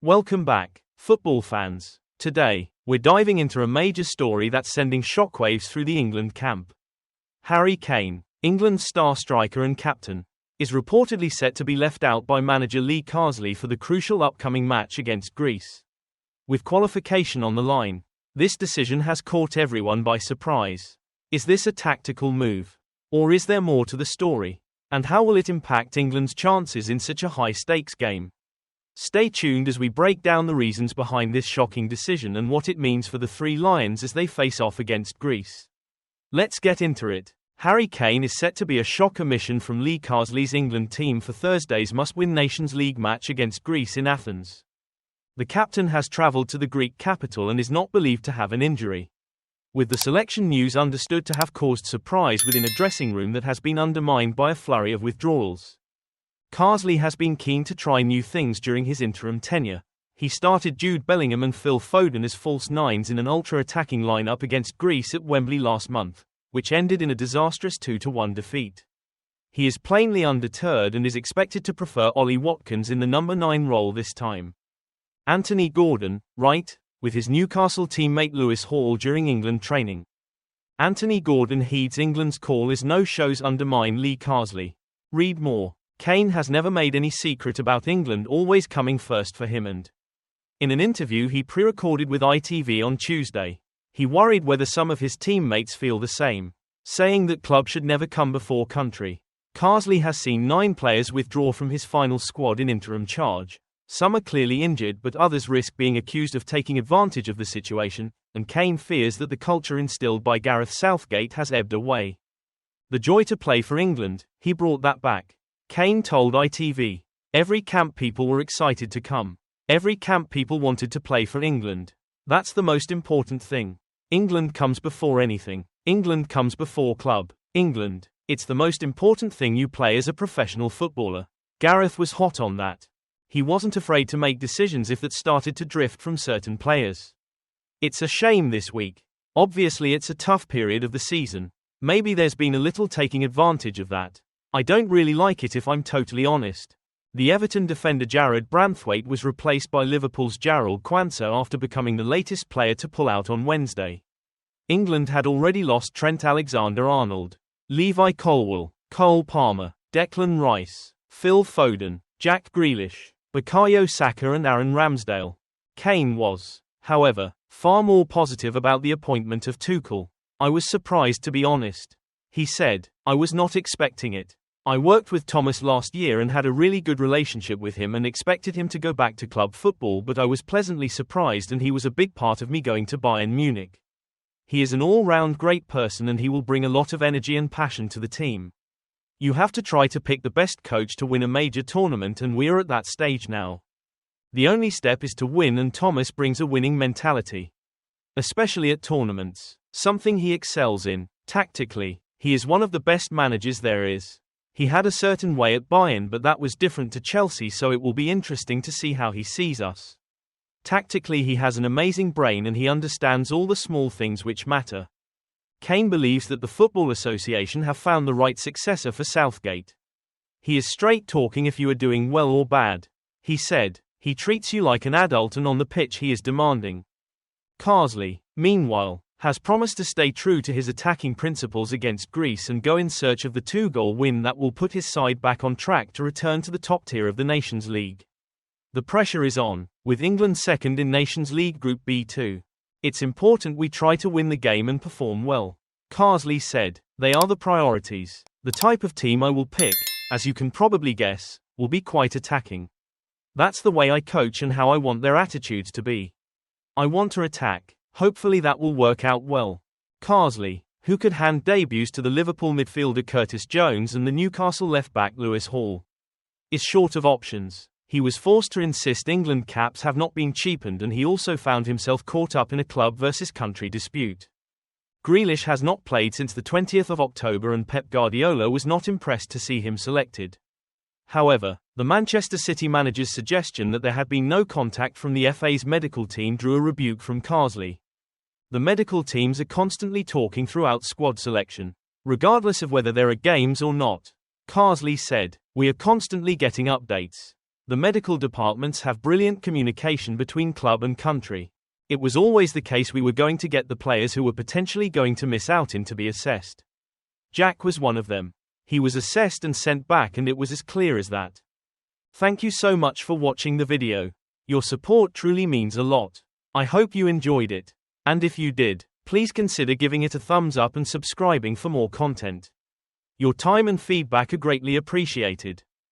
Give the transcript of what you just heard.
Welcome back, football fans. Today, we're diving into a major story that's sending shockwaves through the England camp. Harry Kane, England's star striker and captain, is reportedly set to be left out by manager Lee Carsley for the crucial upcoming match against Greece. With qualification on the line, this decision has caught everyone by surprise. Is this a tactical move? Or is there more to the story? And how will it impact England's chances in such a high-stakes game? Stay tuned as we break down the reasons behind this shocking decision and what it means for the Three Lions as they face off against Greece. Let's get into it. Harry Kane is set to be a shock omission from Lee Carsley's England team for Thursday's must-win Nations League match against Greece in Athens. The captain has travelled to the Greek capital and is not believed to have an injury, with the selection news understood to have caused surprise within a dressing room that has been undermined by a flurry of withdrawals. Carsley has been keen to try new things during his interim tenure. He started Jude Bellingham and Phil Foden as false nines in an ultra-attacking lineup against Greece at Wembley last month, which ended in a disastrous 2-1 defeat. He is plainly undeterred and is expected to prefer Ollie Watkins in the number 9 role this time. Anthony Gordon, right, with his Newcastle teammate Lewis Hall during England training. Anthony Gordon heeds England's call as no-shows undermine Lee Carsley. Read more. Kane has never made any secret about England always coming first for him, and in an interview he pre-recorded with ITV on Tuesday, he worried whether some of his teammates feel the same, saying that club should never come before country. Carsley has seen 9 players withdraw from his final squad in interim charge. Some are clearly injured, but others risk being accused of taking advantage of the situation, and Kane fears that the culture instilled by Gareth Southgate has ebbed away. The joy to play for England, he brought that back. Kane told ITV, "Every camp people were excited to come. Every camp people wanted to play for England. That's the most important thing. England comes before anything. England comes before club. England. It's the most important thing you play as a professional footballer." Gareth was hot on that. He wasn't afraid to make decisions if that started to drift from certain players. It's a shame this week. Obviously it's a tough period of the season. Maybe there's been a little taking advantage of that. I don't really like it if I'm totally honest. The Everton defender Jarrad Branthwaite was replaced by Liverpool's Jarrell Quansah after becoming the latest player to pull out on Wednesday. England had already lost Trent Alexander-Arnold, Levi Colwill, Cole Palmer, Declan Rice, Phil Foden, Jack Grealish, Bukayo Saka and Aaron Ramsdale. Kane was, however, far more positive about the appointment of Tuchel. "I was surprised, to be honest," he said. "I was not expecting it. I worked with Thomas last year and had a really good relationship with him and expected him to go back to club football, but I was pleasantly surprised and he was a big part of me going to Bayern Munich. He is an all-round great person and he will bring a lot of energy and passion to the team. You have to try to pick the best coach to win a major tournament and we're at that stage now. The only step is to win, and Thomas brings a winning mentality. Especially at tournaments, something he excels in. Tactically, he is one of the best managers there is. He had a certain way at Bayern, but that was different to Chelsea, so it will be interesting to see how he sees us. Tactically he has an amazing brain and he understands all the small things which matter." Kane believes that the Football Association have found the right successor for Southgate. "He is straight talking if you are doing well or bad," he said. "He treats you like an adult and on the pitch he is demanding." Carsley, meanwhile, has promised to stay true to his attacking principles against Greece and go in search of the 2-goal win that will put his side back on track to return to the top tier of the Nations League. The pressure is on, with England second in Nations League Group B2. "It's important we try to win the game and perform well," Carsley said. "They are the priorities. The type of team I will pick, as you can probably guess, will be quite attacking. That's the way I coach and how I want their attitudes to be. I want to attack. Hopefully that will work out well." Carsley, who could hand debuts to the Liverpool midfielder Curtis Jones and the Newcastle left-back Lewis Hall, is short of options. He was forced to insist England caps have not been cheapened, and he also found himself caught up in a club versus country dispute. Grealish has not played since the 20th of October and Pep Guardiola was not impressed to see him selected. However, the Manchester City manager's suggestion that there had been no contact from the FA's medical team drew a rebuke from Carsley. The medical teams are constantly talking throughout squad selection, regardless of whether there are games or not. Carsley said, "We are constantly getting updates. The medical departments have brilliant communication between club and country. It was always the case we were going to get the players who were potentially going to miss out in to be assessed. Jack was one of them. He was assessed and sent back, and it was as clear as that. Thank you so much for watching the video. Your support truly means a lot. I hope you enjoyed it. And if you did, please consider giving it a thumbs up and subscribing for more content. Your time and feedback are greatly appreciated.